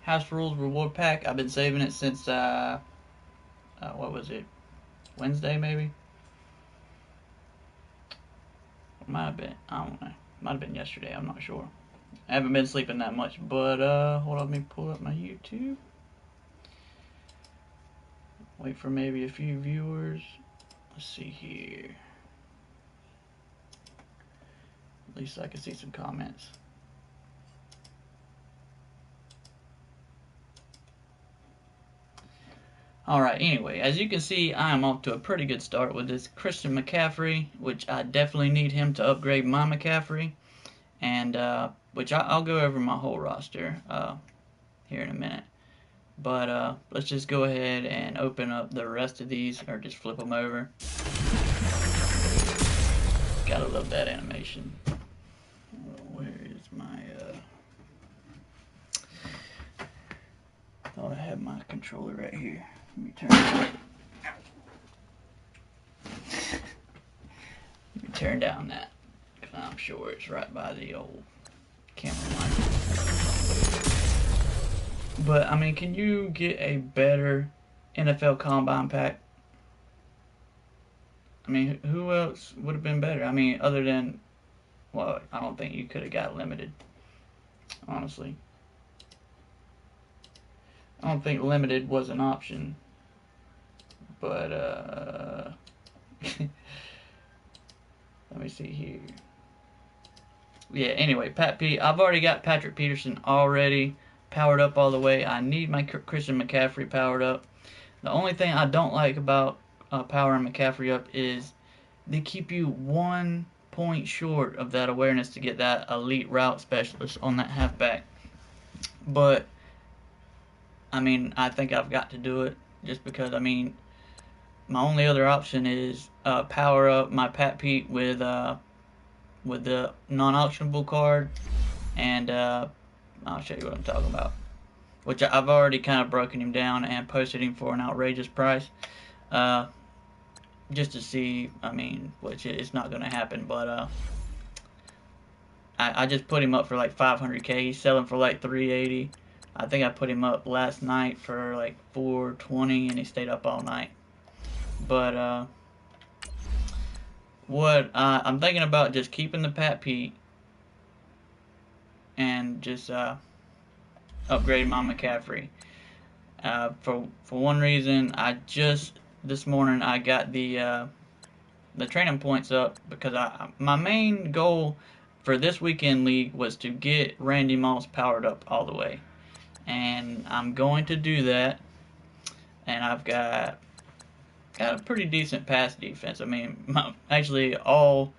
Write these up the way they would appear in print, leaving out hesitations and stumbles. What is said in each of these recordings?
House Rules reward pack. I've been saving it since what was it? Wednesday maybe? Might have been. I don't know. Might have been yesterday. I'm not sure. I haven't been sleeping that much, but hold on, let me pull up my YouTube. Wait for maybe a few viewers. Let's see here. At least I can see some comments. Alright, anyway, as you can see, I am off to a pretty good start with this Christian McCaffrey, which I definitely need him to upgrade my McCaffrey, and which I'll go over my whole roster here in a minute. But let's just go ahead and open up the rest of these, or just flip them over. Gotta love that animation. Where is my thought I had my controller right here. Let me turn let me turn down that, because I'm sure it's right by the old camera mic. But I mean, can you get a better NFL Combine pack? I mean, who else would have been better? I mean, other than, well, I don't think you could have got limited, honestly. I don't think limited was an option. But, let me see here. Yeah, anyway, Pat P. I've already got Patrick Peterson already powered up all the way. I need my Christian McCaffrey powered up. The only thing I don't like about powering McCaffrey up is they keep you 1 point short of that awareness to get that elite route specialist on that halfback. But, I mean, I think I've got to do it just because, I mean, my only other option is power up my Pat Pete with the non-auctionable card, and I'll show you what I'm talking about. Which I've already kind of broken him down and posted him for an outrageous price, just to see. I mean, which it's not going to happen, but I just put him up for like 500K. He's selling for like 380. I think I put him up last night for like 420, and he stayed up all night. But what I'm thinking about, just keeping the Pat Pete and just upgrade my McCaffrey. For one reason, I just this morning I got the training points up because my main goal for this weekend league was to get Randy Moss powered up all the way, and I'm going to do that. And I've got a pretty decent pass defense. I mean, actually all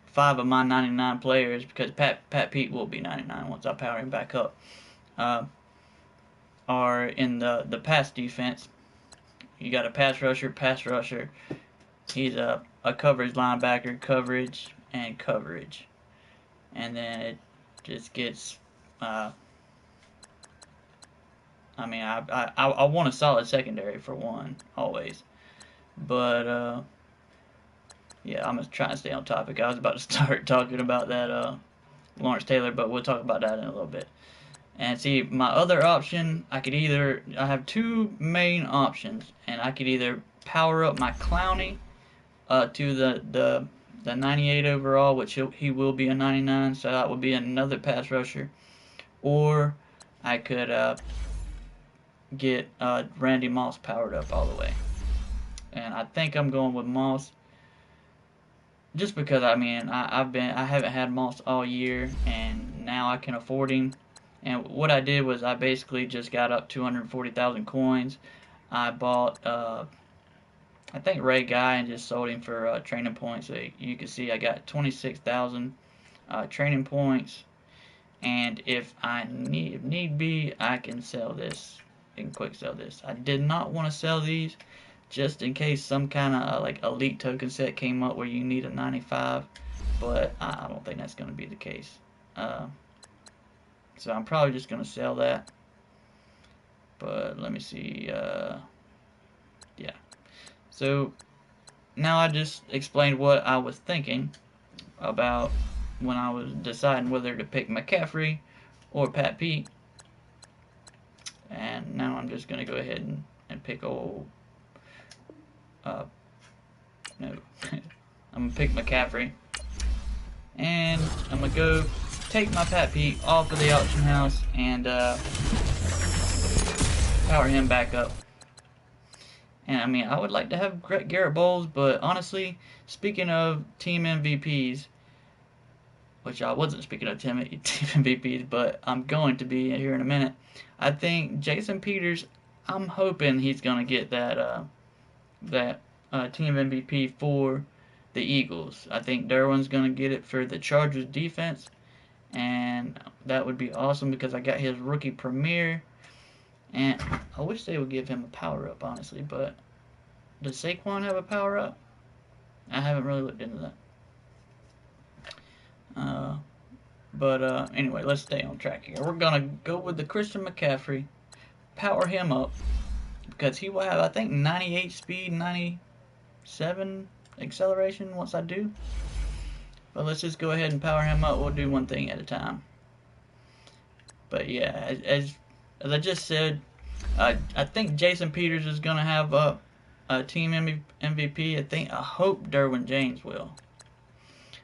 5 of my 99 players, because Pat Pete will be 99 once I power him back up, are in the pass defense. You got a pass rusher. He's a coverage linebacker, coverage, and coverage. And then it just gets, I mean, I want a solid secondary for one, always. But, yeah, I'm just trying to stay on topic. I was about to start talking about that Lawrence Taylor, but we'll talk about that in a little bit. And see, my other option, I have 2 main options, and I could either power up my Clowney to the 98 overall, which he will be a 99, so that would be another pass rusher, or I could get Randy Moss powered up all the way. And I think I'm going with Moss, just because I mean I haven't had Moss all year, and now I can afford him. And what I did was I basically just got up 240,000 coins. I bought I think Ray Guy and just sold him for training points. So you can see I got 26,000 training points, and if need be, I can sell this. I can quick sell this. I did not want to sell these, just in case some kind of like elite token set came up where you need a 95, but I don't think that's going to be the case. So I'm probably just going to sell that. But let me see. Yeah. So now I just explained what I was thinking about when I was deciding whether to pick McCaffrey or Pat Pete. And now I'm just going to go ahead and pick old, no, I'm going to pick McCaffrey. And I'm going to go take my Pat Pete off of the auction house and power him back up. And I mean, I would like to have Garrett Bowles, but honestly, speaking of team MVPs, which I wasn't speaking of team MVPs, but I'm going to be here in a minute. I think Jason Peters, I'm hoping he's going to get that team MVP for the Eagles. I think Derwin's going to get it for the Chargers defense, and that would be awesome because I got his rookie premiere, and I wish they would give him a power up, honestly. But does Saquon have a power up? I haven't really looked into that. But anyway, let's stay on track here. We're gonna go with the Christian McCaffrey, power him up because he will have, I think, 98 speed, 97 acceleration once I do. But let's just go ahead and power him up. We'll do one thing at a time. But yeah, as I just said, I think Jason Peters is gonna have a team MVP. I hope Derwin James will.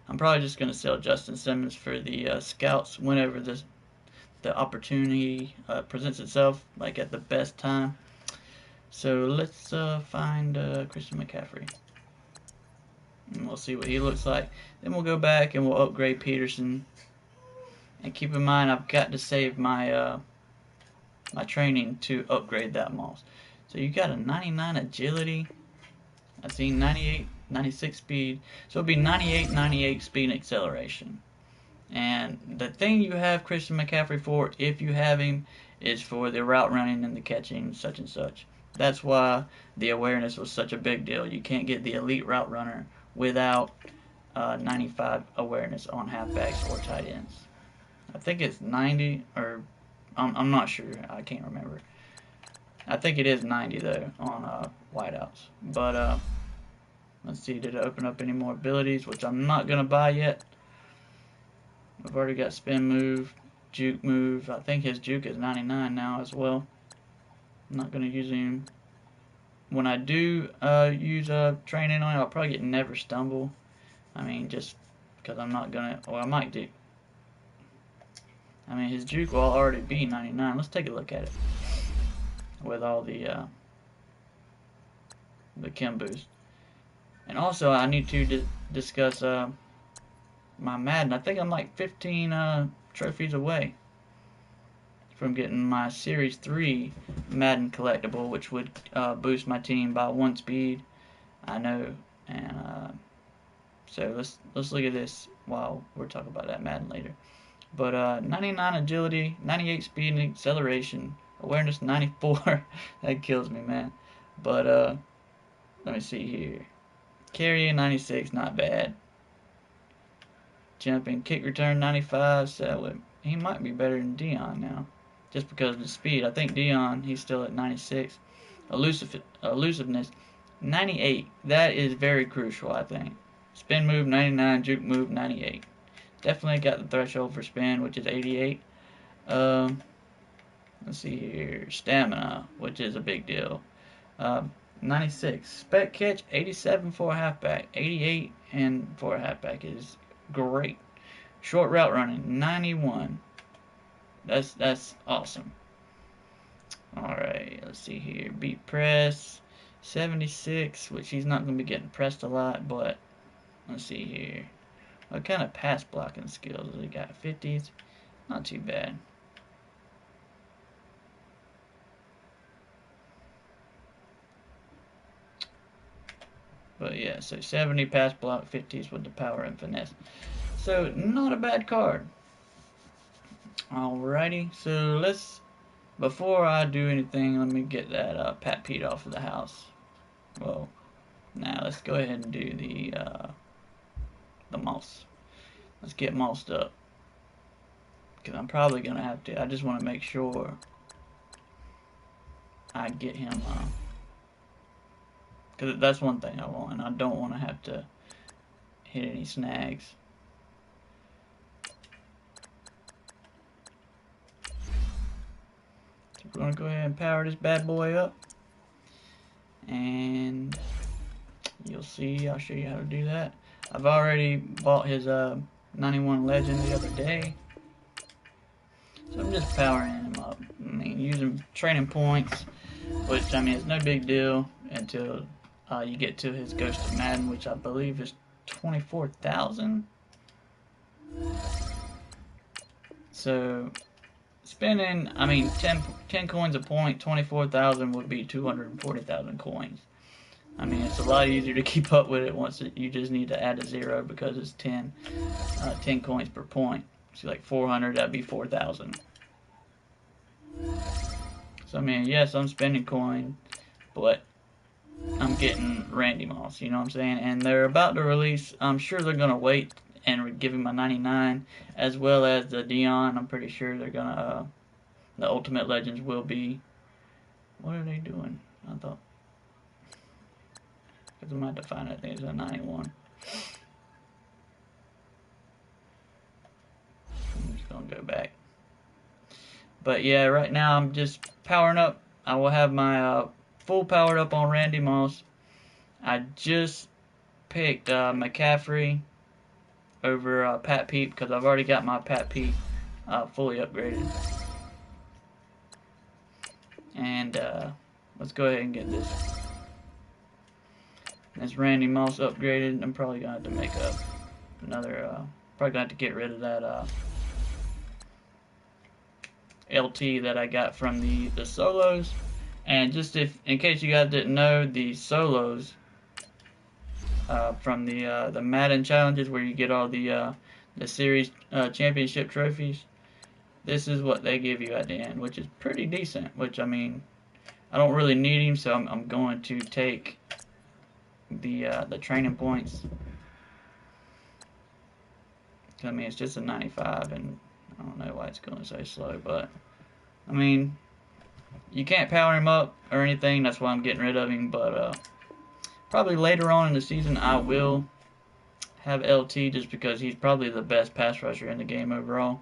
I'm probably just gonna sell Justin Simmons for the scouts whenever the opportunity presents itself, like at the best time. So let's find Christian McCaffrey. And we'll see what he looks like. Then we'll go back and we'll upgrade Peterson. And keep in mind, I've got to save my my training to upgrade that Moss. So you got a 99 agility. I see 98, 96 speed. So it'll be 98, 98 speed and acceleration. And the thing you have Christian McCaffrey for, if you have him, is for the route running and the catching, such and such. That's why the awareness was such a big deal. You can't get the elite route runner without 95 awareness on halfbacks or tight ends. I think it's 90, or I'm not sure. I can't remember. I think it is 90 though on wideouts. But let's see, did it open up any more abilities, which I'm not gonna buy yet. I've already got spin move, juke move. I think his juke is 99 now as well. I'm not gonna use him. When I do use training on him, I'll probably get never stumble. I mean, just because I'm not gonna, or I might do. I mean, his juke will already be 99. Let's take a look at it with all the chem boost. And also, I need to discuss my Madden. I think I'm like 15 trophies away from getting my Series 3 Madden collectible, which would boost my team by 1 speed. I know, and so let's look at this while we're talking about that Madden later. But 99 agility, 98 speed and acceleration, awareness 94. That kills me, man. But let me see here. Carrying 96, not bad. Jumping, kick return 95. So he might be better than Dion now, just because of his speed. I think Dion, he's still at 96. Elusiveness 98. That is very crucial, I think. Spin move 99, juke move 98. Definitely got the threshold for spin, which is 88. Let's see here. Stamina, which is a big deal. 96. Spec catch 87 for a halfback. 88 and for a halfback is great. Short route running 91. That's awesome. Alright, let's see here. Beat press 76, which he's not going to be getting pressed a lot, but let's see here. What kind of pass blocking skills has he got? 50s? Not too bad. But yeah, so 70 pass block, 50s with the power and finesse. So not a bad card. Alrighty, so before I do anything, let me get that Pat Pete off of the house. Well, now let's go ahead and do the mouse. Let's get moused up, because I'm probably gonna have to. I just want to make sure I get him, because that's one thing I want, and I don't want to have to hit any snags. So we're going to go ahead and power this bad boy up. And you'll see, I'll show you how to do that. I've already bought his 91 Legend the other day. So I'm just powering him up. I mean, using training points, which, I mean, it's no big deal until you get to his Ghost of Madden, which I believe is 24,000. So spending, I mean, 10 coins a point, 24,000 would be 240,000 coins. I mean, it's a lot easier to keep up with it once you just need to add a 0 because it's 10 coins per point. So like 400, that'd be 4,000. So I mean, yes, I'm spending coin, but I'm getting Randy Moss, you know what I'm saying? And they're about to release, I'm sure they're going to wait and give him a 99, as well as the Dion. I'm pretty sure they're going to, the Ultimate Legends will be, what are they doing? I thought, because I might have to find it, I think it's a 91. I'm just going to go back. But yeah, right now I'm just powering up. I will have my full powered up on Randy Moss. I just picked McCaffrey over Pat Pete because I've already got my Pat Pete fully upgraded. And let's go ahead and get this Randy Moss upgraded. I'm probably going to have to make up another, probably going to have to get rid of that LT that I got from the solos. And just in case you guys didn't know, the solos from the Madden challenges where you get all the series championship trophies, this is what they give you at the end, which is pretty decent. Which, I mean, I don't really need him, so I'm going to take the training points. I mean, it's just a 95, and I don't know why it's going so slow, but I mean, you can't power him up or anything. That's why I'm getting rid of him. But probably later on in the season, I will have LT just because he's probably the best pass rusher in the game overall.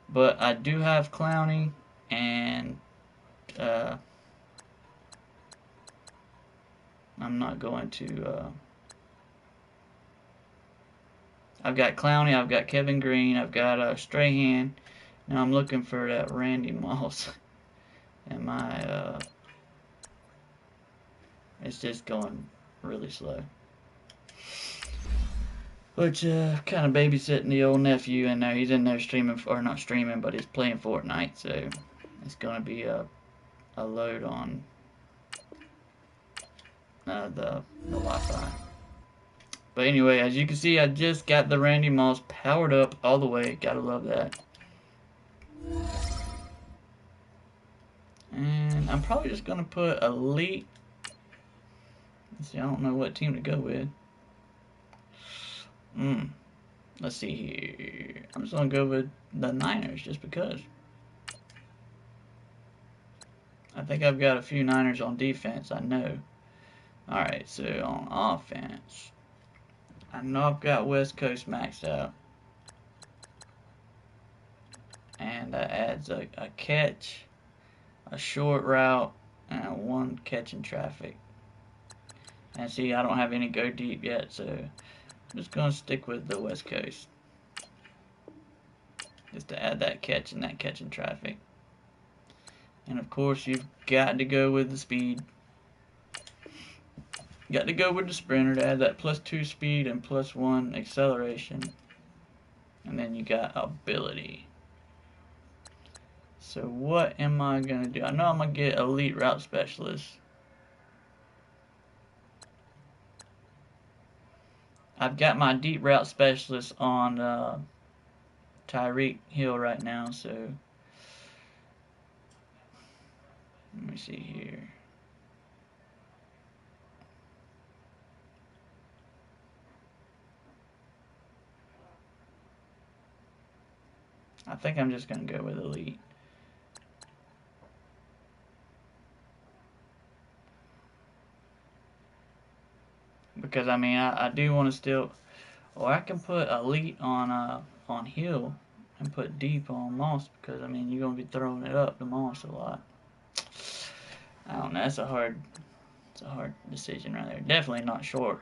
But I do have Clowney, and I'm not going to. I've got Clowney, I've got Kevin Green, I've got Strahan. Now I'm looking for that Randy Moss. And my it's just going really slow. Which kind of babysitting the old nephew, and now he's in there streaming, or not streaming, but he's playing Fortnite, so it's gonna be a load on the Wi-Fi. But anyway, as you can see, I just got the Randy Moss powered up all the way. Gotta love that. And I'm probably just gonna put Elite. Let's see, I don't know what team to go with. Let's see here. I'm just gonna go with the Niners just because. I think I've got a few Niners on defense, I know. Alright, so on offense, I know I've got West Coast maxed out. And that adds a catch, a short route, and one catch in traffic. And see, I don't have any go deep yet, so I'm just going to stick with the West Coast. Just to add that catch and that catch in traffic. And of course, you've got to go with the speed. Got to go with the sprinter to add that +2 speed and +1 acceleration. And then you got ability. So what am I going to do? I know I'm going to get elite route specialist. I've got my deep route specialist on Tyreek Hill right now, so let me see here. I think I'm just going to go with elite. Because I mean, I do want to still, or I can put elite on Hill and put deep on Moss, because I mean, you're gonna be throwing it up to Moss a lot. I don't know. It's a hard decision right there. Definitely not short.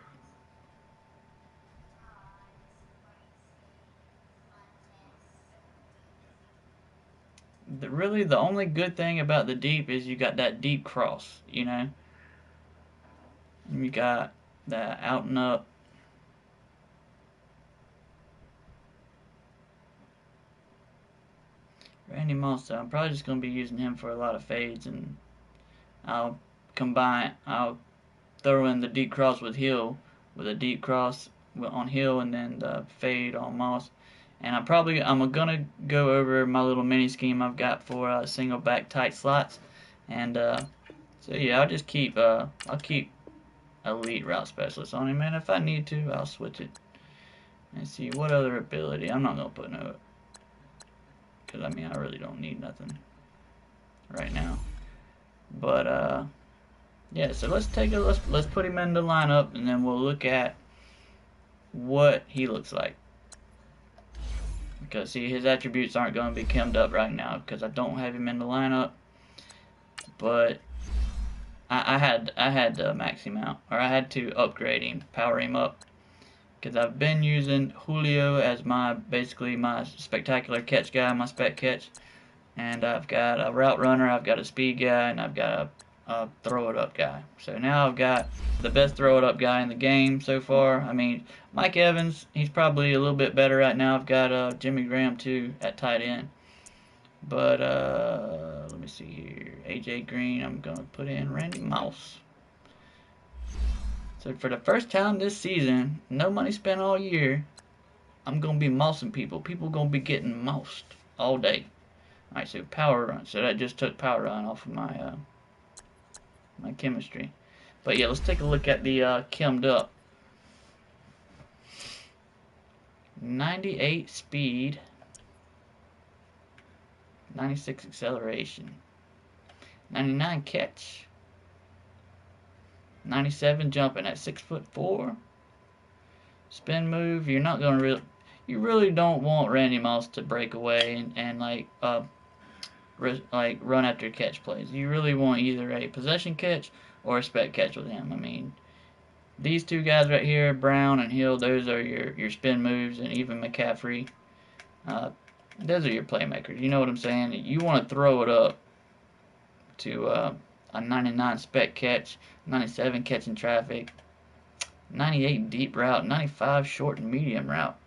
Really, the only good thing about the deep is you got that deep cross. You got that out and up. Randy Moss, I'm probably just going to be using him for a lot of fades, and I'll throw in the deep cross with Hill, with a deep cross on Hill, and then the fade on Moss. And I'm gonna go over my little mini scheme I've got for single back tight slots, and so yeah, I'll keep elite route specialist on him, and if I need to, I'll switch it. And see what other ability. I'm not gonna put no, because I mean I really don't need nothing right now. But yeah, so let's put him in the lineup, and then we'll look at what he looks like. Because see, his attributes aren't going to be chemmed up right now because I don't have him in the lineup. But I had to max him out, or I had to upgrade him, power him up, because I've been using Julio as basically my spectacular catch guy, my spec catch, and I've got a route runner, I've got a speed guy, and I've got a throw it up guy. So now I've got the best throw it up guy in the game so far. I mean, Mike Evans, he's probably a little bit better right now. I've got Jimmy Graham too at tight end. But let me see here. AJ Green, I'm gonna put in Randy Moss. So for the first time this season, no money spent all year, I'm gonna be mossing people. People gonna be getting mossed all day. Alright, so power run. So that just took power run off of my chemistry. But yeah, let's take a look at the chemmed up. 98 speed, 96 acceleration, 99 catch, 97 jumping at 6'4". Spin move. You're not gonna you really don't want Randy Moss to break away and like run after catch plays. You really want either a possession catch or a spec catch with him. I mean, these two guys right here, Brown and Hill, those are your spin moves, and even McCaffrey. Those are your playmakers. You know what I'm saying? You want to throw it up to a 99 spec catch, 97 catching traffic, 98 deep route, 95 short and medium route.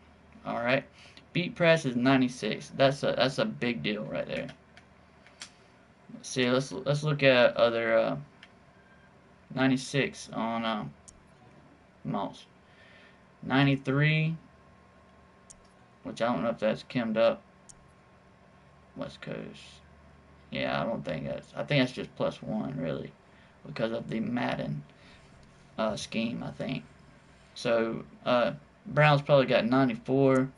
All right, beat press is 96. That's a big deal right there. Let's see. Let's look at other 96 on Moss. 93, which I don't know if that's chemmed up. West Coast. Yeah, I don't think that's. I think that's just +1 really, because of the Madden scheme. I think. So Brown's probably got 94,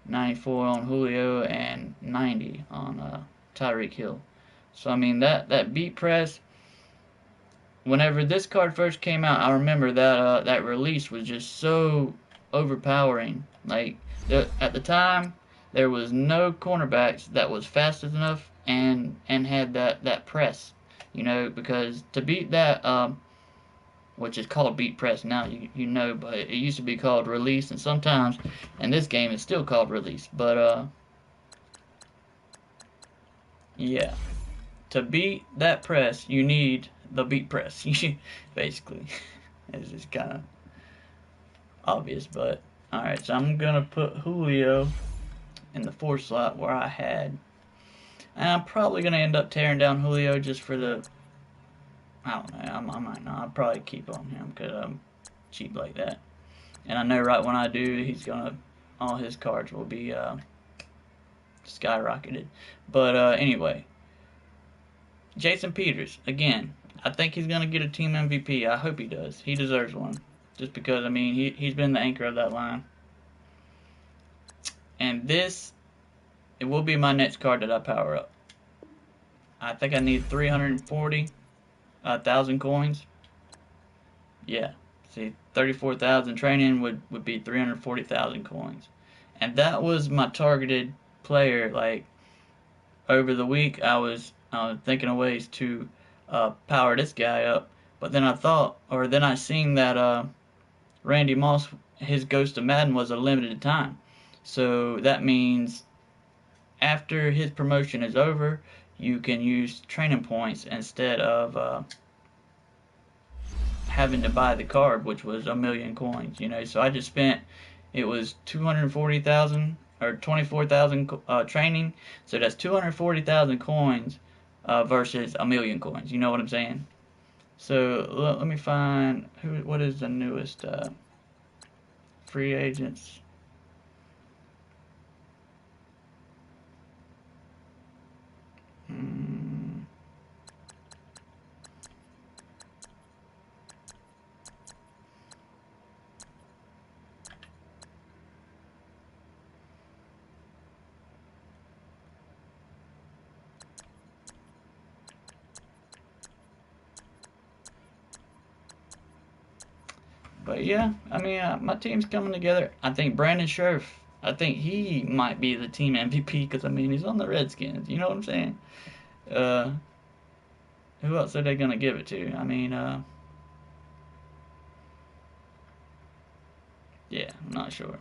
94 on Julio, and 90 on Tyreek Hill. So I mean that beat press. Whenever this card first came out, I remember that that release was just so overpowering. Like at the time, there was no cornerbacks that was fast enough and had that press. Because to beat that, which is called beat press now, but it used to be called release, and sometimes in this game it's still called release. But yeah, to beat that press, you need the beat press, basically. It's just kind of obvious, but alright, so I'm gonna put Julio in the 4 slot where I had, and I'm probably gonna end up tearing down Julio just for the, I don't know, I might not. I'll probably keep on him because I'm cheap like that, and I know right when I do, all his cards will be skyrocketed. But anyway, Jason Peters again. I think he's going to get a team MVP. I hope he does. He deserves one. Just because, I mean, he's been the anchor of that line. And it will be my next card that I power up. I think I need 340,000 coins. Yeah. See, 34,000 training would be 340,000 coins. And that was my targeted player. Like, over the week, I was thinking of ways to power this guy up. But then I seen that Randy Moss, his Ghost of Madden was a limited time. So that means after his promotion is over, you can use training points instead of having to buy the card, which was 1,000,000 coins. So I just spent, it was 240,000 or 24,000 training. So that's 240,000 coins versus 1,000,000 coins. You know what I'm saying? So let me find what is the newest free agents. But yeah, I mean, my team's coming together. I think Brandon Scherf, I think he might be the team MVP because, I mean, he's on the Redskins. You know what I'm saying? Uh, who else are they going to give it to? I mean, yeah, I'm not sure.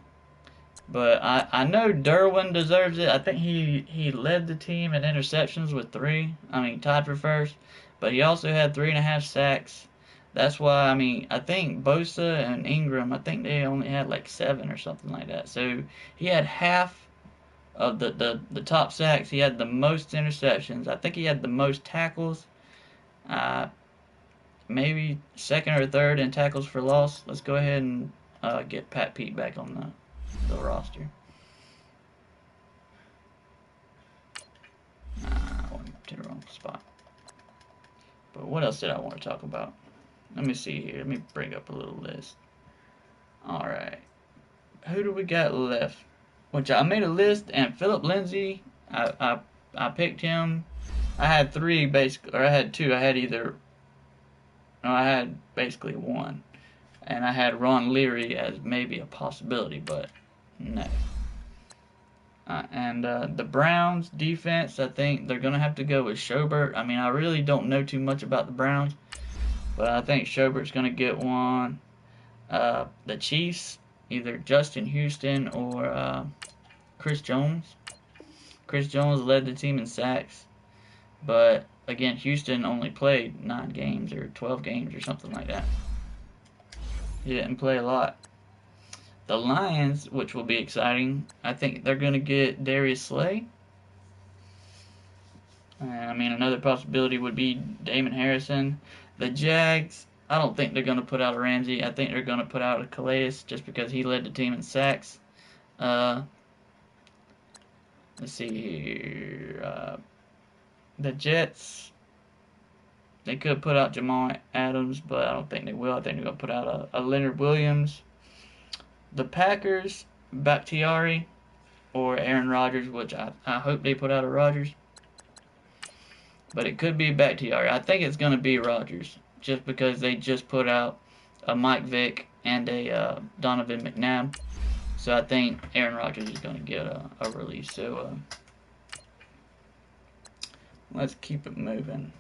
But I know Derwin deserves it. I think he led the team in interceptions with 3. I mean, tied for first. But he also had 3.5 sacks. That's why, I mean, I think Bosa and Ingram, I think they only had like 7 or something like that. So he had half of the top sacks. He had the most interceptions. I think he had the most tackles. Uh, Maybe second or third in tackles for loss. Let's go ahead and get Pat Pete back on the roster. I went to the wrong spot. But what else did I want to talk about? Let me see here. Let me bring up a little list. Alright. Who do we got left? Which I made a list, and Philip Lindsay, I picked him. I had 3 basically, or I had 2. I had either, no, I had basically 1. And I had Ron Leary as maybe a possibility, but no. And the Browns defense, I think they're going to have to go with Schobert. I mean, I really don't know too much about the Browns, but I think Schobert's going to get one. The Chiefs, either Justin Houston or Chris Jones. Chris Jones led the team in sacks, but again, Houston only played 9 games or 12 games or something like that. He didn't play a lot. The Lions, which will be exciting, I think they're going to get Darius Slay. I mean, another possibility would be Damon Harrison. The Jags, I don't think they're going to put out a Ramsey. I think they're going to put out a Calais just because he led the team in sacks. Let's see here. The Jets, they could put out Jamal Adams, but I don't think they will. I think they're going to put out a Leonard Williams. The Packers, Bakhtiari or Aaron Rodgers, which I hope they put out a Rodgers. But it could be Bakhtiari. I think it's going to be Rodgers, just because they just put out a Mike Vick and a Donovan McNabb. So I think Aaron Rodgers is going to get a release. So let's keep it moving.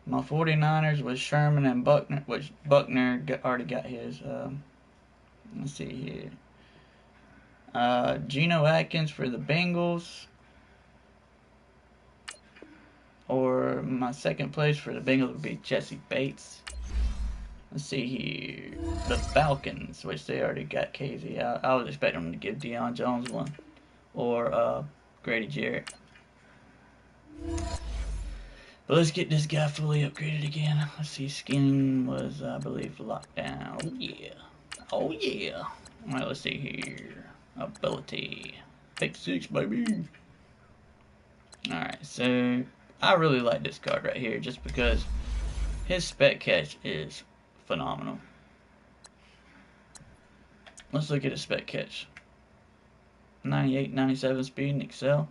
My 49ers was Sherman and Buckner, which Buckner already got his. Let's see here. Geno Atkins for the Bengals. Or my second place for the Bengals would be Jesse Bates. Let's see here. The Falcons, which they already got KZ. I was expecting them to give Deion Jones one. Or Grady Jarrett. But let's get this guy fully upgraded again. Let's see. Skin was, I believe, locked down. Oh, yeah. Oh, yeah. Alright, let's see here. Ability. Pick 6, baby. Alright, so I really like this card right here just because his spec catch is phenomenal. Let's look at his spec catch. 98, 97 speed in Excel.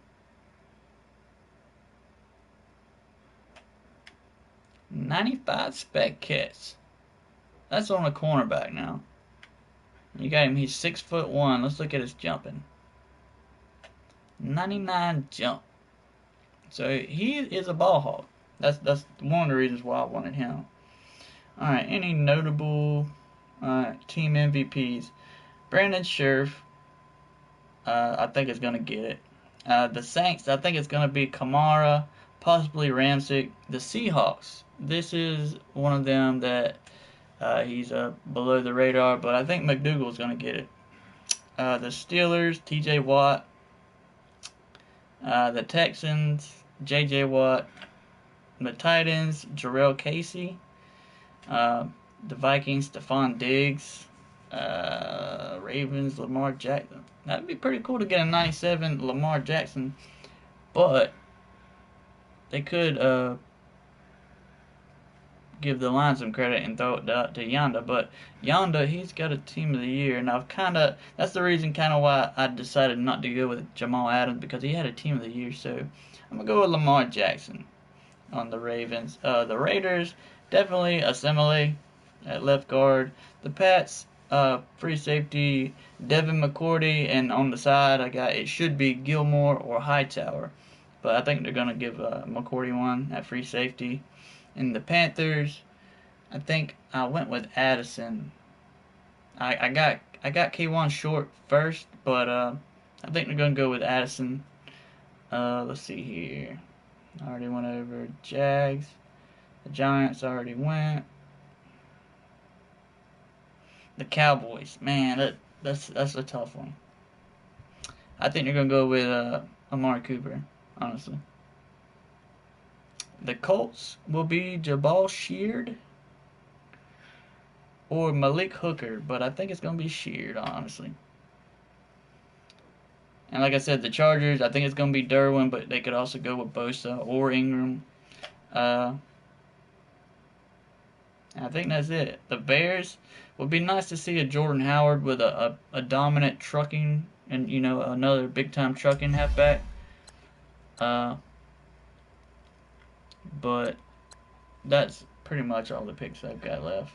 95 spec catch. That's on a cornerback now. You got him, he's 6'1". Let's look at his jumping. 99 jump. So he is a ball hawk. That's one of the reasons why I wanted him. All right, any notable team MVPs? Brandon Scherf, I think is gonna get it. The Saints, I think it's gonna be Kamara, possibly Ramsey. The Seahawks, this is one of them that he's below the radar, but I think McDougal's gonna get it. The Steelers, T.J. Watt. The Texans, J.J. Watt. The Titans, Jarrell Casey. Uh, the Vikings, Stephon Diggs. Ravens, Lamar Jackson. That'd be pretty cool to get a 97 Lamar Jackson, but they could give the line some credit and throw it out to Yonda. But Yonda, he's got a team of the year, and I've that's the reason kind of why I decided not to go with Jamal Adams, because he had a team of the year. So I'm gonna go with Lamar Jackson on the Ravens. The Raiders, definitely Assembly at left guard. The Pats, free safety Devin McCourty, and on the side it should be Gilmore or Hightower, but I think they're gonna give McCourty one at free safety. In the Panthers, I think I went with Addison. I got K1 short first, but I think they're gonna go with Addison. Let's see here. I already went over Jags. The Giants already went. The Cowboys, man, that's a tough one. I think they're gonna go with Amari Cooper, honestly. The Colts will be Jabal Sheard or Malik Hooker, but I think it's gonna be Sheard, honestly. And like I said, the Chargers, I think it's gonna be Derwin, but they could also go with Bosa or Ingram. I think that's it. The Bears, would be nice to see a Jordan Howard with a dominant trucking and another big time trucking halfback. But that's pretty much all the picks I've got left.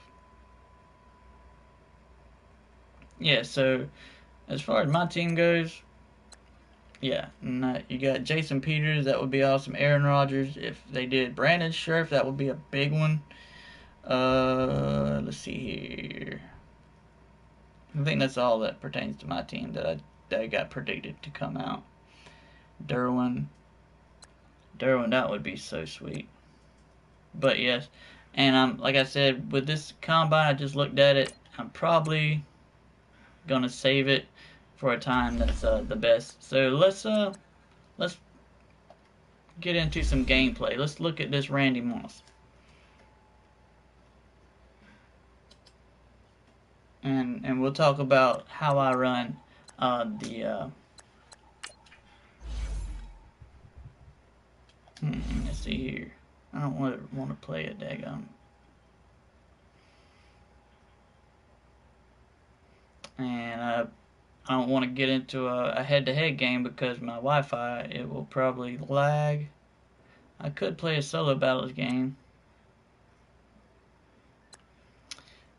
Yeah, so as far as my team goes, yeah, you got Jason Peters, that would be awesome. Aaron Rodgers, if they did Brandon Scherf, that would be a big one. Let's see here. I think that's all that pertains to my team that I got predicted to come out. Derwin, that would be so sweet. But yes, and like I said, with this combine, I just looked at it. I'm probably gonna save it for a time that's the best. So let's get into some gameplay. Let's look at this Randy Moss. And we'll talk about how I run let's see here. I don't want to play it, daggum. And I don't want to get into a head-to-head game because my Wi-Fi, it will probably lag. I could play a solo battles game.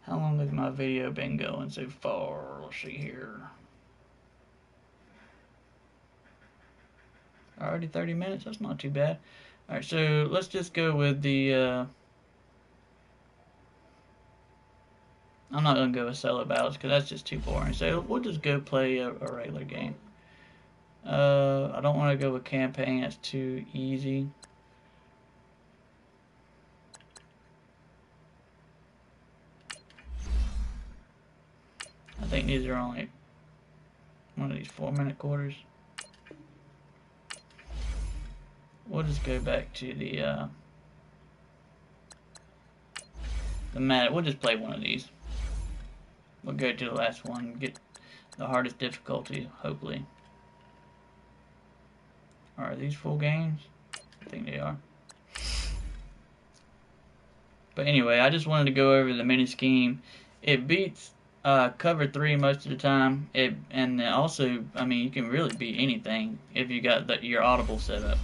How long has my video been going so far? Let's see here. Already 30 minutes? That's not too bad. Alright, so let's just go with the I'm not going to go with solo battles because that's just too boring. So we'll just go play a regular game. I don't want to go with campaign. That's too easy. I think these are only one of these 4-minute quarters. We'll just go back to the Madden. We'll just play one of these. We'll go to the last one, get the hardest difficulty, hopefully. Are these full games? I think they are. But anyway, I just wanted to go over the mini scheme. It beats cover 3 most of the time. And also, I mean, you can really beat anything if you got your audible set up.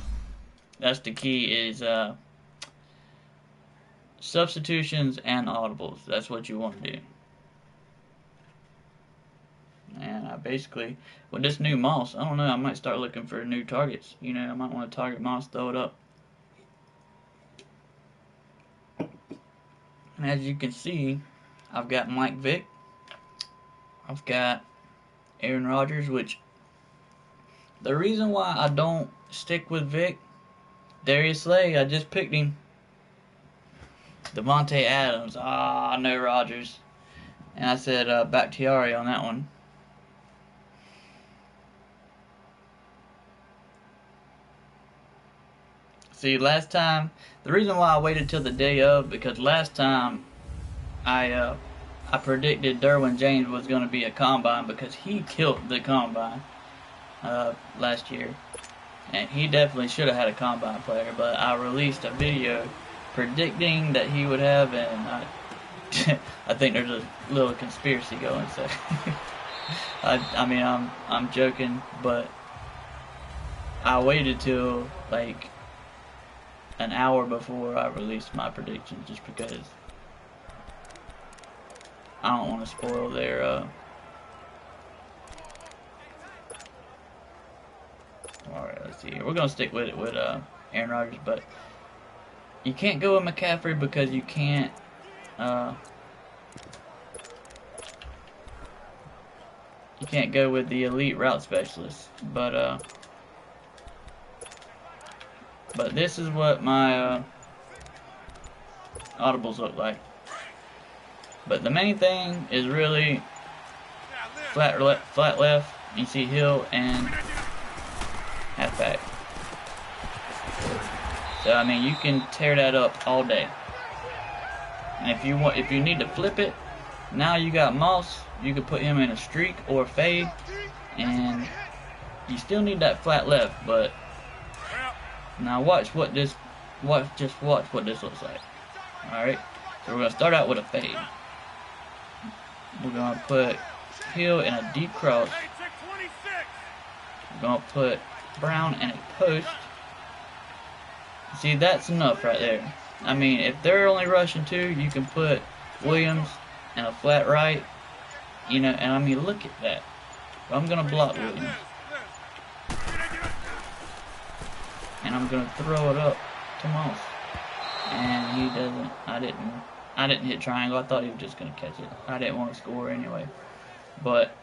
That's the key, is substitutions and audibles. That's what you want to do. And I basically, with this new Moss, I don't know, I might start looking for new targets. I might want to target Moss, throw it up. And as you can see, I've got Mike Vick. I've got Aaron Rodgers, which the reason why I don't stick with Vick, Darius Slay, I just picked him. Devontae Adams, no Rodgers. And I said Bakhtiari on that one. See, last time, the reason why I waited till the day of, because last time I predicted Derwin James was going to be a combine because he killed the combine last year. And he definitely should have had a combine player, but I released a video predicting that he would have, and I think there's a little conspiracy going, so I mean, I'm joking, but I waited till like an hour before I released my prediction just because I don't want to spoil their alright, let's see here. We're gonna stick with it with Aaron Rodgers, but you can't go with McCaffrey because you can't go with the elite route specialist. But this is what my audibles look like. But the main thing is really flat left. You see Hill and halfback. So I mean, you can tear that up all day. And if you need to flip it, now you got Moss. You can put him in a streak or a fade, and you still need that flat left. But now watch what this looks like. All right. So we're gonna start out with a fade. We're gonna put Hill in a deep cross. We're gonna put Brown in a post. See, that's enough right there. I mean, if they're only rushing 2, you can put Williams in a flat right. You know, and I mean, look at that. I'm gonna block Williams, and I'm gonna throw it up to Moss, and he doesn't. I didn't hit triangle. I thought he was just gonna catch it. I didn't want to score anyway, but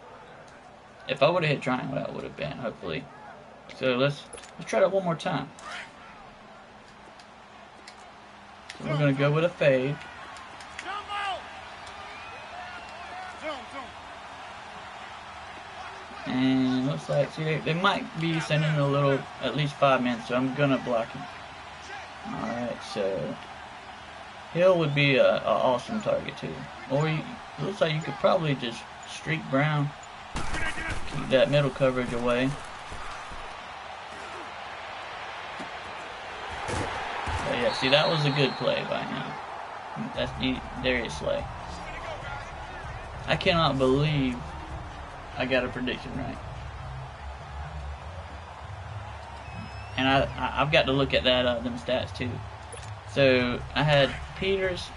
if I would have hit triangle, that would have been hopefully. So let's try that one more time. So we're gonna go with a fade. And looks like, see, they might be sending a little, at least 5 minutes, so I'm gonna block him. Alright, so Hill would be a awesome target too. Or it looks like you could probably just streak Brown, keep that middle coverage away. But yeah, see, that was a good play by him. That's Darius Slay. I cannot believe I got a prediction right. And I've got to look at that them stats too. So I had Peters.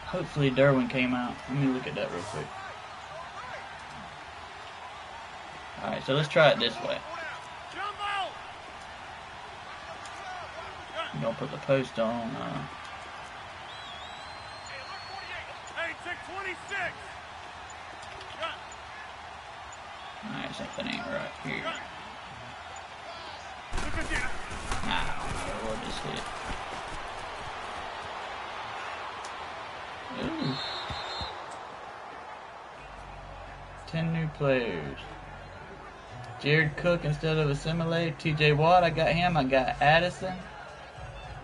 Hopefully Derwin came out. Let me look at that real quick. Alright, so let's try it this way. I'm gonna put the post on alright, something ain't right here. We'll just hit. Ooh. 10 new players. Jared Cook instead of Assimilate. TJ Watt, I got him. I got Addison.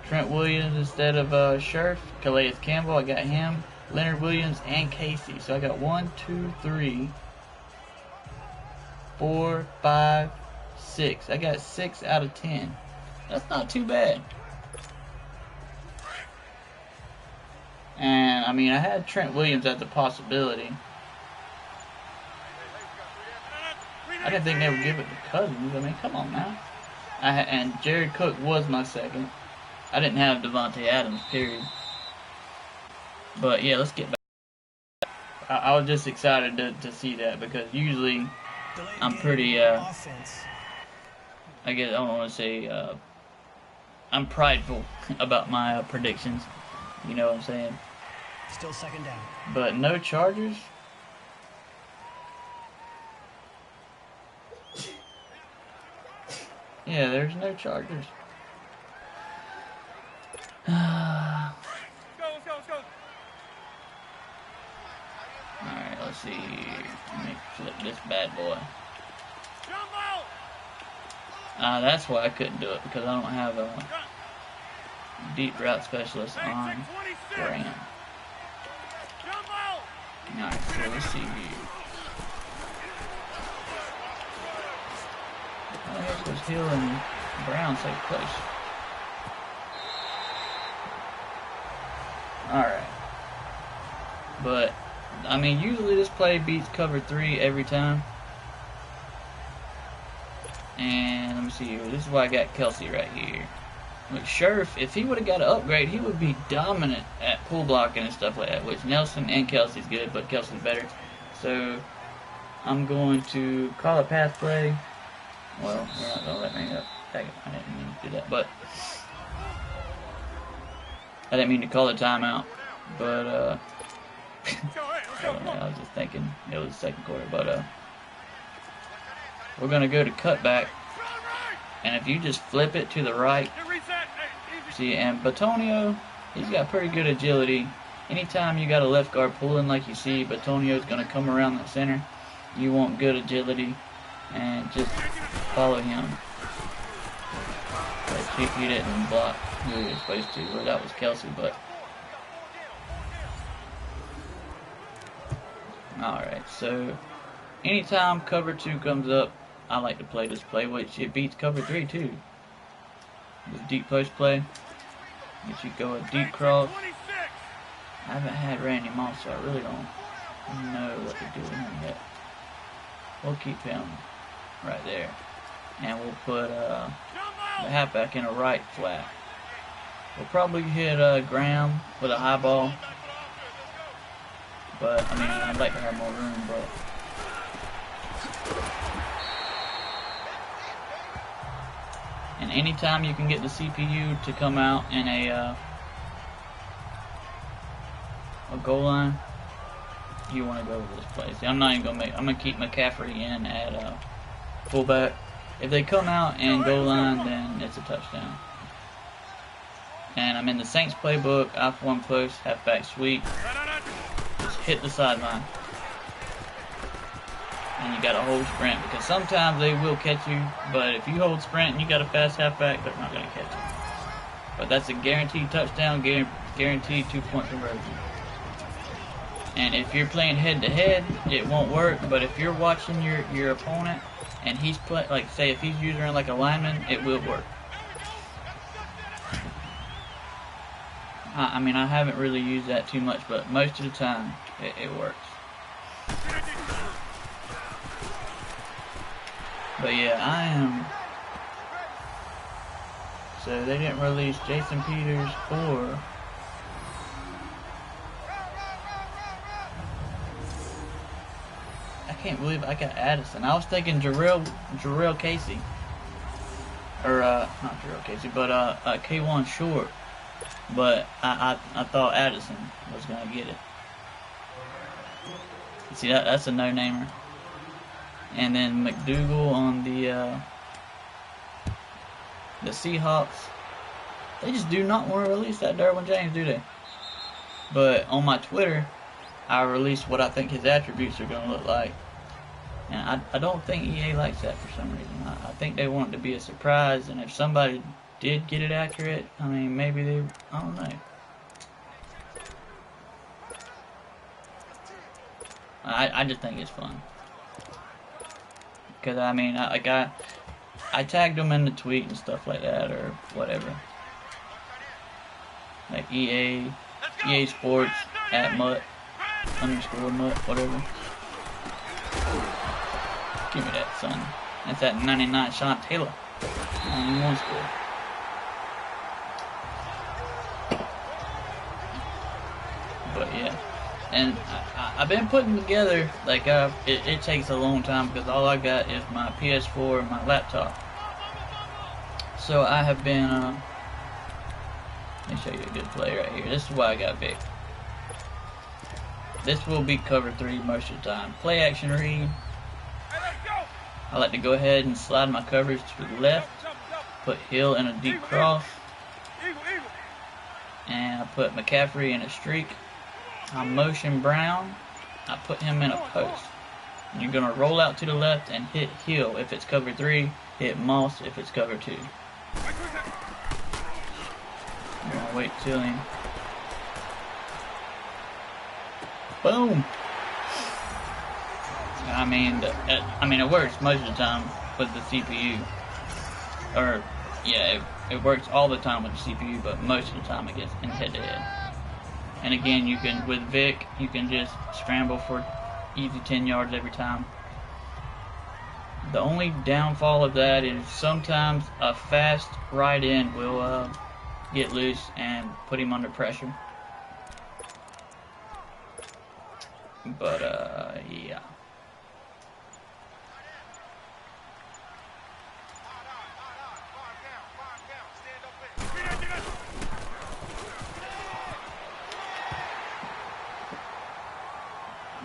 Trent Williams instead of Scherf. Calais Campbell, I got him. Leonard Williams and Casey. So I got 1, 2, 3, 4, 5, 6. I got 6 out of 10. That's not too bad. And I mean, I had Trent Williams as a possibility. I didn't think they would give it to Cousins. I mean, come on now. And Jared Cook was my second. I didn't have Devontae Adams, period. But yeah, let's get back. I was just excited to see that because usually I'm pretty, I guess I don't want to say, I'm prideful about my predictions. You know what I'm saying? Still second down. But no Chargers? Yeah, there's no Chargers. Alright, let's see. Let me flip this bad boy. That's why I couldn't do it, because I don't have a deep route specialist on Graham. Alright, so let's see here. I guess it was Hill and Brown so close. Alright. But, I mean, usually this play beats cover 3 every time. And let me see here. This is why I got Kelsey right here. Look, Scherf, if he would have got an upgrade, he would be dominant at pull blocking and stuff like that. Which Nelson and Kelsey's good, but Kelsey's better. So I'm going to call a pass play. Well, they're not gonna let me up. I didn't mean to do that, but I didn't mean to call a timeout. But I don't know. I was just thinking it was the second quarter, but we're going to go to cutback, and if you just flip it to the right, see, and Batonio, he's got pretty good agility. Anytime you got a left guard pulling like you see, Batonio's going to come around the center. You want good agility, and just follow him. But he didn't block who he was supposed to, well, that was Kelsey, but alright, so anytime cover 2 comes up, I like to play this play, which it beats cover 3 too. This deep post play, get you go a deep cross. I haven't had Randy Moss, so I really don't know what to do with him yet. We'll keep him right there, and we'll put the halfback in a right flat. We'll probably hit Graham with a high ball, but I mean, I'd like to have more room, but and anytime you can get the CPU to come out in a goal line, you want to go over this play. See, I'm not even gonna I'm gonna keep McCaffrey in at fullback. If they come out and goal line, then it's a touchdown. And I'm in the Saints playbook. I form close, halfback sweep. Just hit the sideline. And you got to hold sprint, because sometimes they will catch you, but if you hold sprint and you got a fast halfback, they're not going to catch you. But that's a guaranteed touchdown, guaranteed 2-point conversion. And if you're playing head-to-head, it won't work, but if you're watching your opponent and he's like, say if he's using like a lineman, it will work. I mean, I haven't really used that too much, but most of the time it works. But yeah, I am. So they didn't release Jason Peters or I can't believe I got Addison. I was thinking Jarrell Casey. Or not Jarrell Casey, but K1 Short. But I thought Addison was gonna get it. See, that's a no-namer. And then McDougal on the Seahawks. They just do not want to release that Derwin James, do they? But on my Twitter, I released what I think his attributes are going to look like. And I don't think EA likes that for some reason. I think they want it to be a surprise, and if somebody did get it accurate, I mean, maybe they, I don't know. I just think it's fun. Because, I mean, I tagged them in the tweet and stuff like that, or whatever. Like EA Sports, @MUT, _MUT, whatever. Give me that, son. That's that 99 Sean Taylor. Only one score. But yeah. And I've been putting together, like, it takes a long time because all I got is my PS4 and my laptop. So I have been, let me show you a good play right here. This is why I got Vic. this will be cover 3 most of the time. Play action read. I like to go ahead and slide my coverage to the left, put Hill in a deep cross, and I put McCaffrey in a streak. I motion Brown, I put him in a post. And you're going to roll out to the left and hit Hill if it's cover 3, hit Moss if it's cover 2. You're going to wait till him. Boom! I mean, it works most of the time with the CPU. Or, yeah, it works all the time with the CPU, but most of the time it gets in head-to-head. And again, you can, with Vic, you can just scramble for easy 10 yards every time. The only downfall of that is sometimes a fast right end will get loose and put him under pressure. But, yeah.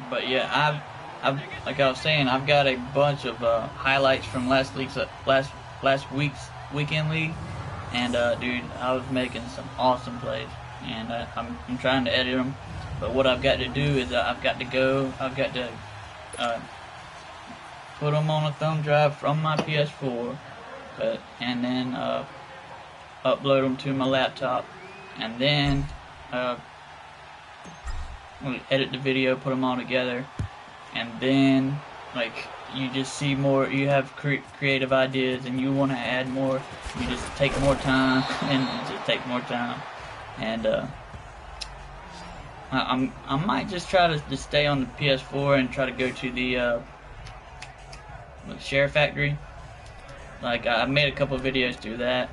But yeah, I've like I was saying, I've got a bunch of highlights from last week's weekend league, and dude, I was making some awesome plays, and I'm trying to edit them. But what I've got to do is I've got to put them on a thumb drive from my PS4, and then upload them to my laptop, and then edit the video, put them all together, and then like you just see more. You have creative ideas, and you want to add more. You just take more time, and just take more time, and I might just try to just stay on the PS4 and try to go to the Share Factory. Like I made a couple of videos through that,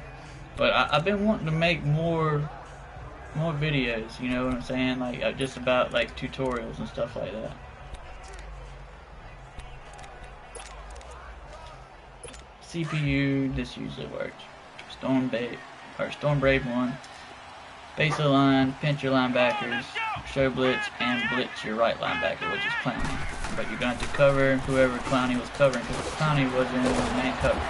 but I've been wanting to make more videos. You know what I'm saying? Like just about like tutorials and stuff like that. CPU, this usually works. Storm Brave 1. Base the line, pinch your linebackers, show blitz, and blitz your right linebacker, which is Clowney. But you're going to have to cover whoever Clowney was covering, because Clowney was in the man cover.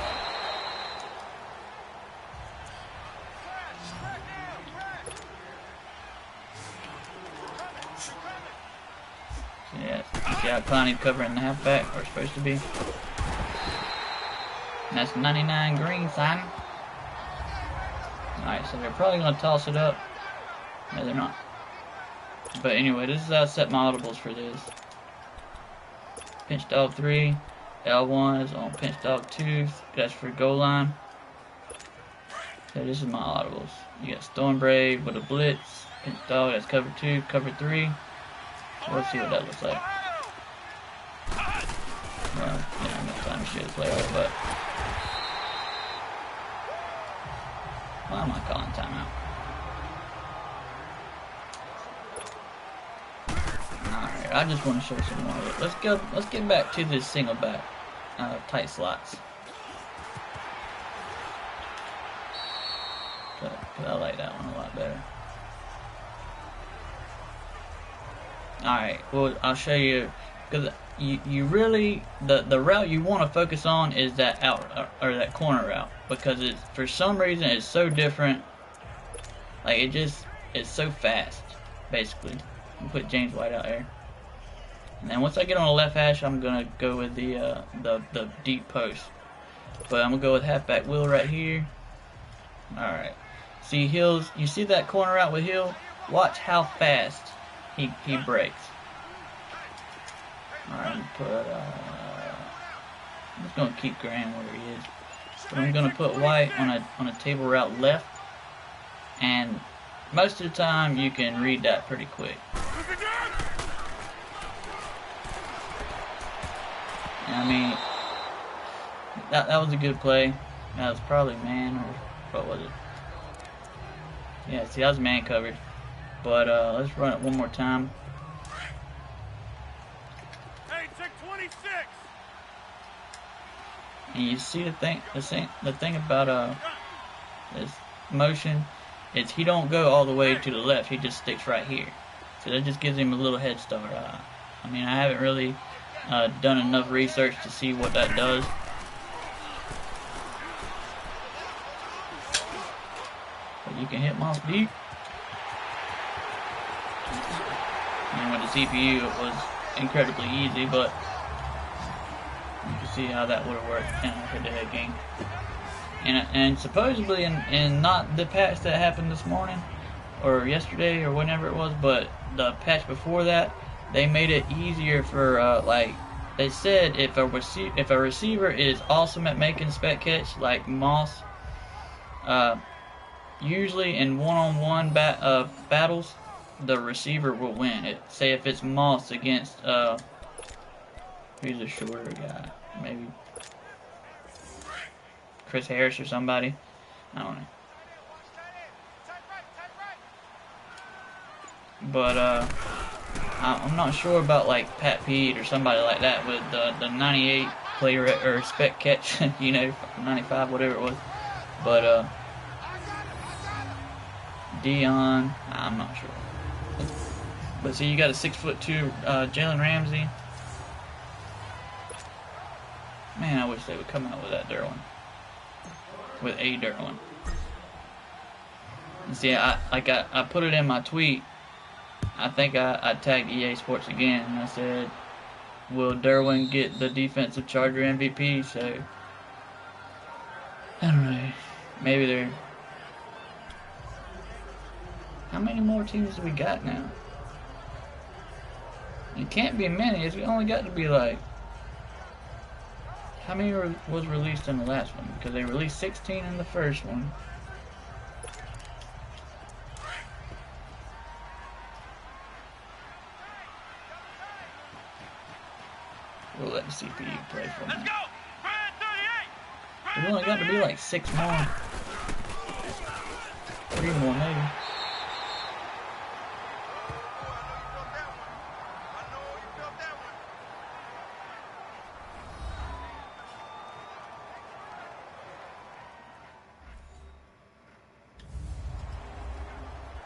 So yeah, you see how Clowney's covering the halfback, or supposed to be. And that's 99 green, son. Alright, so they're probably going to toss it up. No, they're not. But anyway, this is how I set my audibles for this. Pinch dog 3. L1 is on pinch dog 2. That's for goal line. So this is my audibles. You got Storm Brave with a blitz. Pinch dog, that's cover 2. Cover 3. So let's see what that looks like. Well, yeah, I'm not time to show the play out, but why am I calling timeout? Alright, I just want to show some more of it. Let's get back to this single back tight slots. Cause I like that one a lot better. Alright, well I'll show you, because you really, the route you want to focus on is that out or that corner route, because it's, for some reason it's so different. Like it's so fast, basically. I'll put James White out there, and then once I get on the left hash, I'm gonna go with the deep post. But I'm gonna go with halfback Will right here. All right, see Hills. You see that corner route with Hill? Watch how fast he breaks. Alright, I'm just gonna keep Graham where he is. But I'm gonna put White on a table route left, and most of the time you can read that pretty quick. And I mean, that was a good play. That was probably man, or what was it? Yeah, see, that was man covered. But let's run it one more time. And you see the thing about this motion is he don't go all the way to the left. He just sticks right here. So that just gives him a little head start. I mean, I haven't really done enough research to see what that does. But you can hit them off deep. And with the CPU, it was incredibly easy, but you can see how that would have worked in a head-to-head game. And supposedly in not the patch that happened this morning or yesterday or whenever it was, but the patch before that, they made it easier for like they said if a receiver is awesome at making spec catch like Moss, usually in one-on-one battles, the receiver will win. Say if it's Moss against who's a shorter guy, maybe Chris Harris or somebody. I don't know. But I'm not sure about like Pat Pete or somebody like that with the 98 player or spec catch, you know, 95, whatever it was. But Dion, I'm not sure. But see, you got a 6'2" Jalen Ramsey. Man, I wish they would come out with that Derwin. With a Derwin. And see, I put it in my tweet. I think I tagged EA Sports again, and I said, will Derwin get the defensive Charger MVP? So, I don't know. Maybe they're... How many more teams do we got now? It can't be many. It's only got to be like... How many was released in the last one? Because they released 16 in the first one. We'll let the CPU play for me. There's only got to be like 6 more. 3 more maybe.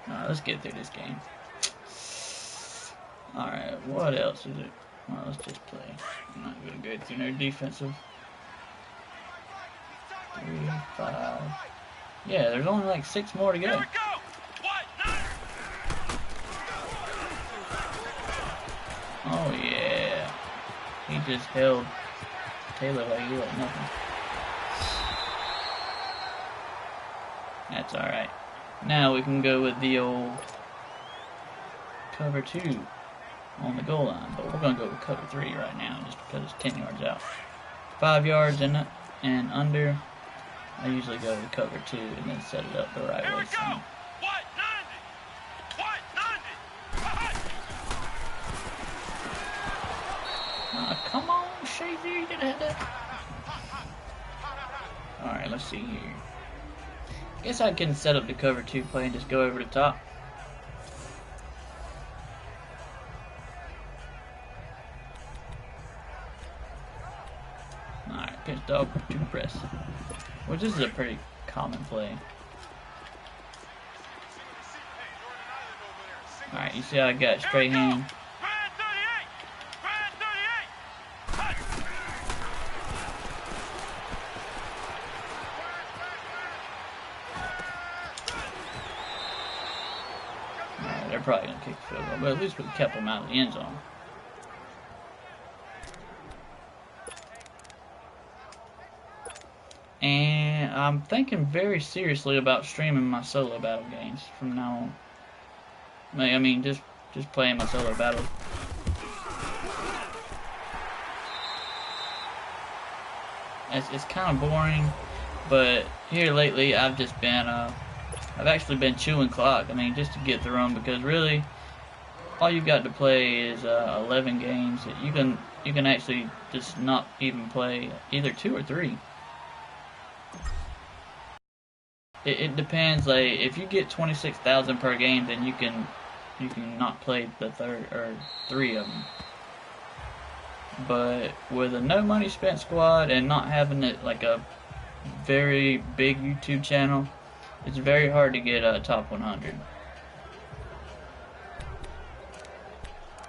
Alright, let's get through this game. Alright, what else is it? Well, let's just play. I'm not going to go through no defensive. 3, 5. Yeah, there's only like 6 more to go. Oh yeah. He just held Taylor like he was nothing. That's alright. Now we can go with the old cover 2 on the goal line, but we're going to go with cover 3 right now just because it's 10 yards out. 5 yards in it and under. I usually go with cover 2 and then set it up the right way. So. Come on, Shazy, you can hit that. Alright, let's see here. Guess I can set up the cover 2 play and just go over the top. Alright, pitch dog 2 press. Which this is a pretty common play. Alright, you see how I got straight hand? Alright, they're probably going to kick the field goal, but at least we kept them out of the end zone. And I'm thinking very seriously about streaming my solo battle games from now on. I mean, just playing my solo battles. It's kind of boring, but here lately I've just been, I've actually been chewing clock. I mean, just to get through them, because really, all you've got to play is 11 games. You can actually just not even play either 2 or 3. It depends. Like if you get 26,000 per game, then you can not play the 3 of them. But with a no money spent squad and not having it like a very big YouTube channel, it's very hard to get a top 100.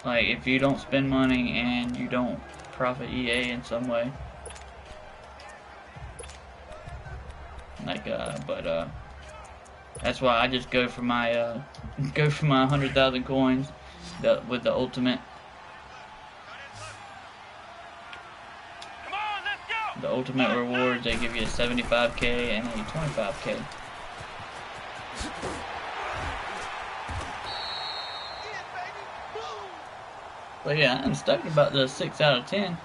Like, if you don't spend money and you don't profit EA in some way. Like, that's why I just go for my, 100,000 coins with the ultimate. The ultimate rewards, they give you a 75k and a 25k. But yeah, I'm stoked about the 6 out of 10.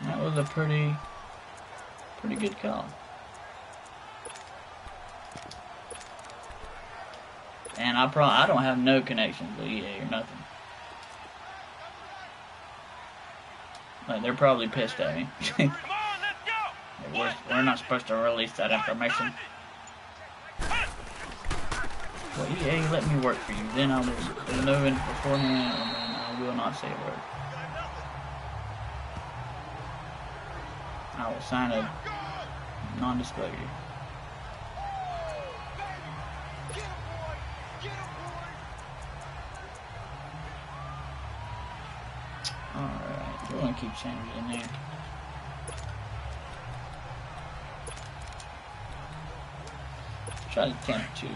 That was a pretty good call. And I don't have no connections with EA or nothing. Like, they're probably pissed at me. We're not supposed to release that information. Well, EA, let me work for you. Then I will know it beforehand, and then I will not say a word. I will sign a non-disclosure. Alright, we're gonna keep changing in there. Try the 10 or 2.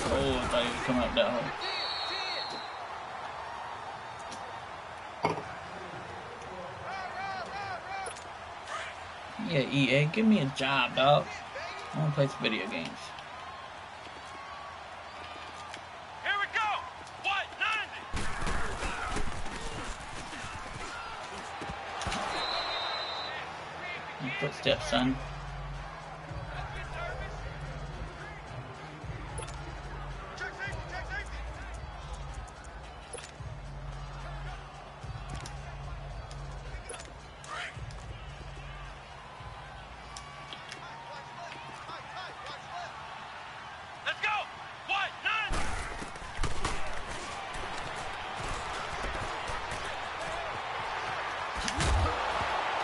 Oh, I thought he was coming up that hole. Yeah, EA, give me a job, dog. I wanna play some video games. Here we go! What? 90! Footsteps, son.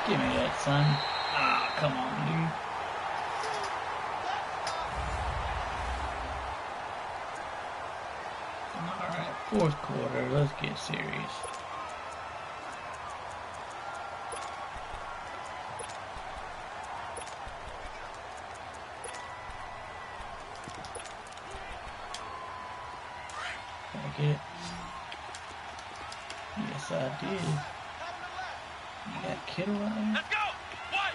Give me that, son. Ah, come on, dude. Alright, 4th quarter. Let's get serious. Did I get it? Yes, I did. You got Kittle right there? Let's go! What?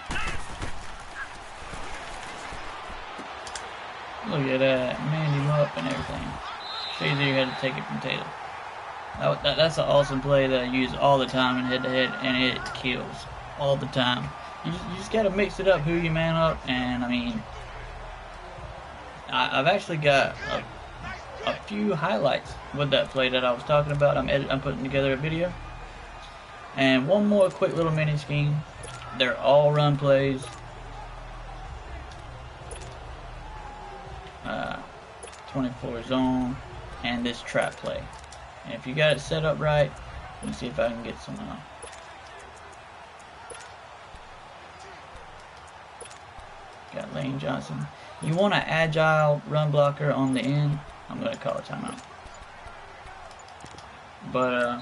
Look at that. Manned him up and everything. Shows you had to take it from Taylor. That's an awesome play that I use all the time in head-to-head, and it kills all the time. You just got to mix it up, who you man up, and I mean, I've actually got a few highlights with that play that I was talking about. I'm putting together a video. And one more quick little mini scheme. They're all run plays. 24 zone and this trap play. And if you got it set up right, let me see if I can get some. Got Lane Johnson. You want an agile run blocker on the end. I'm gonna call a timeout. But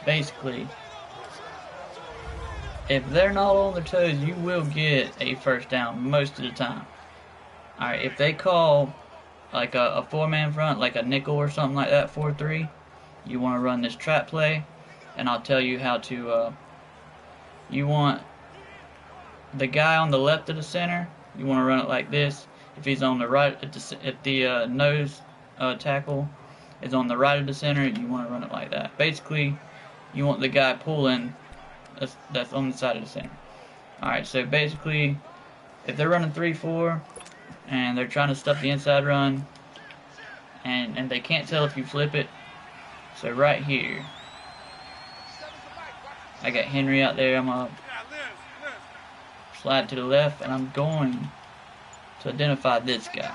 basically, if they're not on their toes, you will get a first down most of the time. Alright, if they call like a 4-man front, like a nickel or something like that, 4-3, you want to run this trap play, and I'll tell you how to. You want the guy on the left of the center, you want to run it like this. If he's on the right, if the nose tackle is on the right of the center, you want to run it like that. Basically, you want the guy pulling that's on the side of the center. Alright, so basically, if they're running 3-4 and they're trying to stuff the inside run, and they can't tell if you flip it, so right here, I got Henry out there. I'm gonna slide to the left, and I'm going to identify this guy.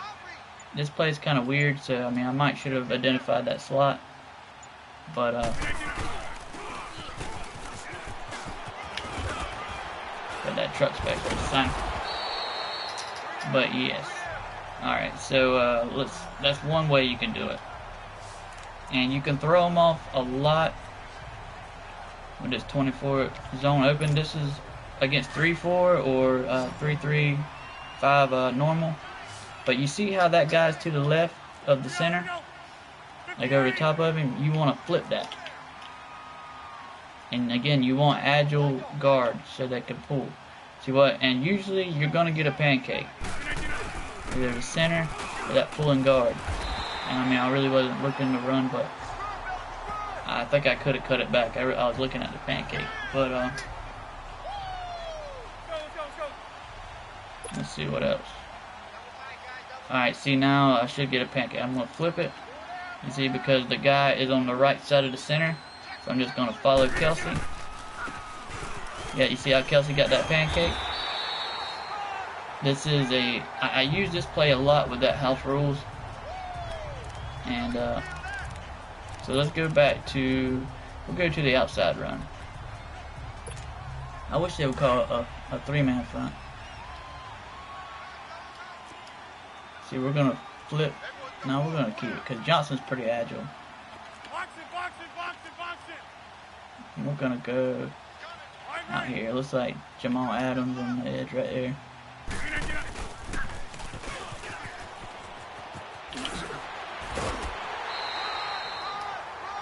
this play is kind of weird, so I mean I might should have identified that slot, but that truck's back there, son. But yes, all right. So that's one way you can do it, and you can throw them off a lot with this 24 zone open. This is against 3-4 or 3-3-5 normal. But you see how that guy's to the left of the center, like over the top of him? You want to flip that. And again, you want agile guards so they can pull. See what? And usually you're going to get a pancake. Either the center or that pulling guard. And I mean, I really wasn't looking to run, but I think I could have cut it back. I was looking at the pancake. But let's see what else. Alright, see now I should get a pancake. I'm going to flip it. You see, because the guy is on the right side of the center. So I'm just going to follow Kelsey. Yeah, you see how Kelsey got that pancake? This is I use this play a lot with that house rules. And so let's go back to, we'll go to the outside run. I wish they would call it a three-man front. See, we're going to flip. No, we're going to keep it because Johnson's pretty agile. And we're going to go out here. It looks like Jamal Adams on the edge right there.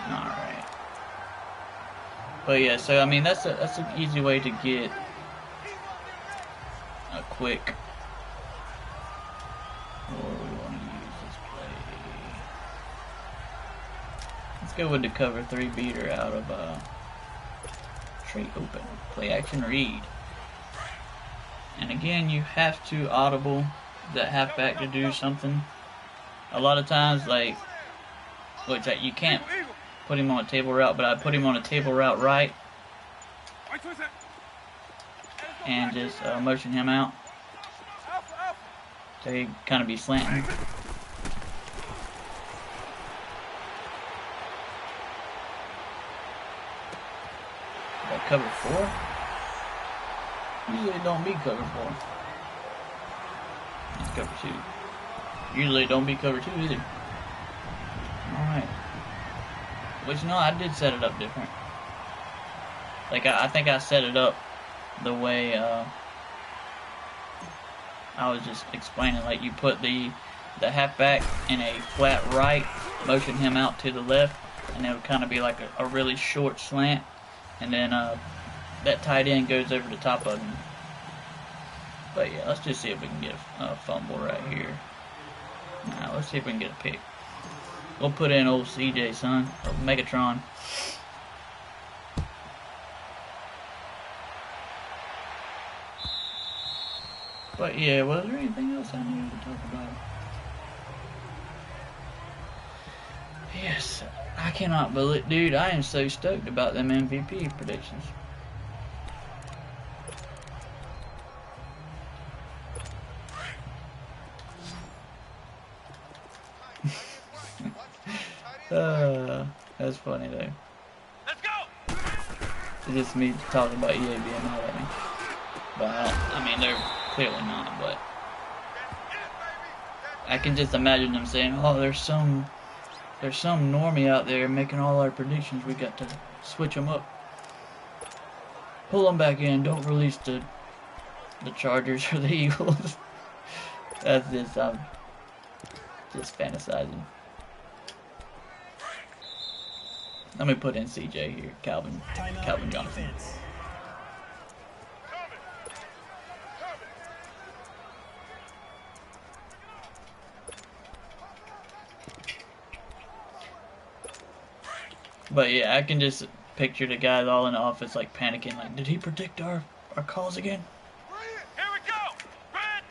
Alright. But yeah, so I mean that's an easy way to get a quick. Let's go with the cover 3 beater out of straight open. Play action read. And again, you have to audible that halfback to do something. A lot of times, like, which you can't put him on a table route, but I put him on a table route right. And just motion him out. So he kind of be slanting. Cover 4? Usually it don't be cover 4. It's cover 2. Usually it don't be cover 2 either. Alright. Which, no, I did set it up different. Like, I think I set it up the way I was just explaining. Like, you put the halfback in a flat right, motion him out to the left, and it would kind of be like a really short slant. And then that tight end goes over the top of him. But yeah, let's just see if we can get a fumble right here. Now let's see if we can get a pick. We'll put in old CJ, son, or Megatron. But yeah, was there anything else I needed to talk about? Yes, I cannot believe, dude, I am so stoked about them MVP predictions. That's funny though. Let's go. It's just me talking about EA being mad at me. But I mean, they're clearly not, but I can just imagine them saying, oh, there's some normie out there making all our predictions. We got to switch them up. Pull them back in. Don't release the Chargers or the Eagles. That's just, I'm just fantasizing. Let me put in CJ here. Calvin Johnson. But yeah, I can just picture the guys all in the office like panicking, like, did he predict our calls again? Here we go. Red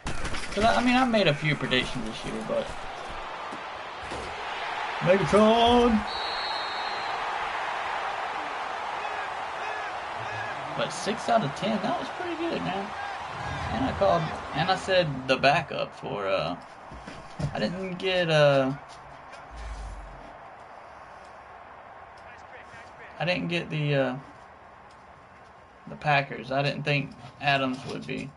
38. Cause I mean, I made a few predictions this year, but Megatron. But 6 out of 10, that was pretty good, man. And I said the backup for I didn't get the Packers. I didn't think Adams would be.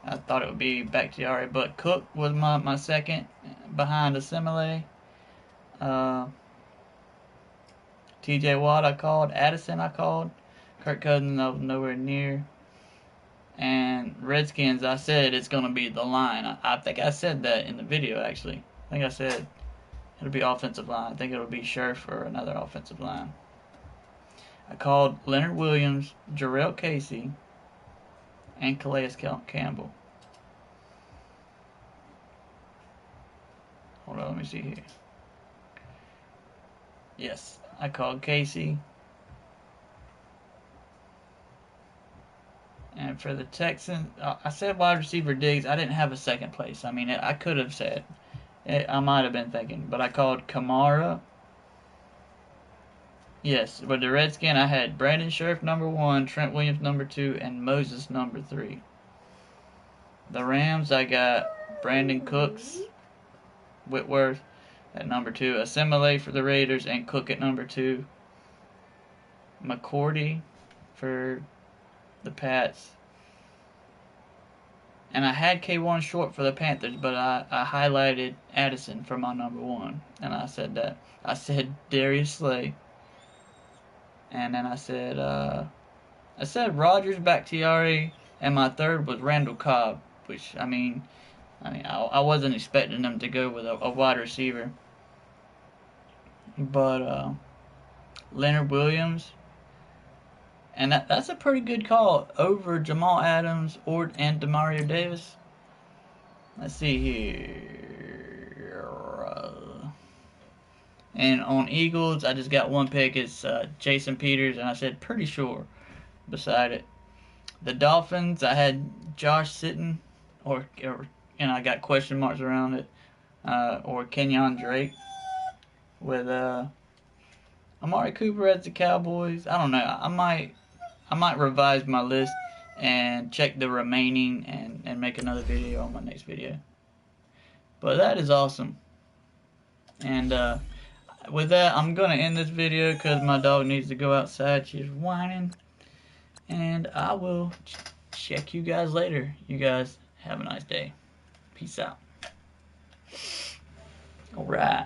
I thought it would be Bakhtiari, but Cook was my second behind Assimile. Uh, TJ Watt I called. Addison I called. Kirk Cousins I was nowhere near. And Redskins I said it's going to be the line. I think I said that in the video actually. I think I said it'll be offensive line. I think it'll be Scherf or another offensive line. I called Leonard Williams, Jarrell Casey, and Calais Campbell. Hold on, let me see here. Yes, I called Casey. And for the Texans, I said wide receiver Diggs. I didn't have a second place. I mean, I could have said. I might have been thinking. But I called Kamara. Yes, with the Redskin, I had Brandon Scherf number 1, Trent Williams number 2, and Moses number 3. The Rams, I got Brandon Cooks, Whitworth at number 2, Assimile for the Raiders, and Cook at number 2. McCourty for the Pats. And I had K1 short for the Panthers, but I highlighted Addison for my number 1. And I said that. I said Darius Slay. And then I said Rogers, Bakhtiari, and my third was Randall Cobb, which I wasn't expecting them to go with a wide receiver, but Leonard Williams, and that's a pretty good call over Jamal Adams and Demario Davis. Let's see here. And on Eagles, I just got one pick. It's Jason Peters, and I said pretty sure beside it. The Dolphins, I had Josh Sitton, and I got question marks around it, or Kenyon Drake with Amari Cooper as the Cowboys. I don't know. I might revise my list and check the remaining and make another video on my next video. But that is awesome. And with that, I'm gonna end this video because my dog needs to go outside. She's whining. And I will check you guys later. You guys have a nice day. Peace out. Alright.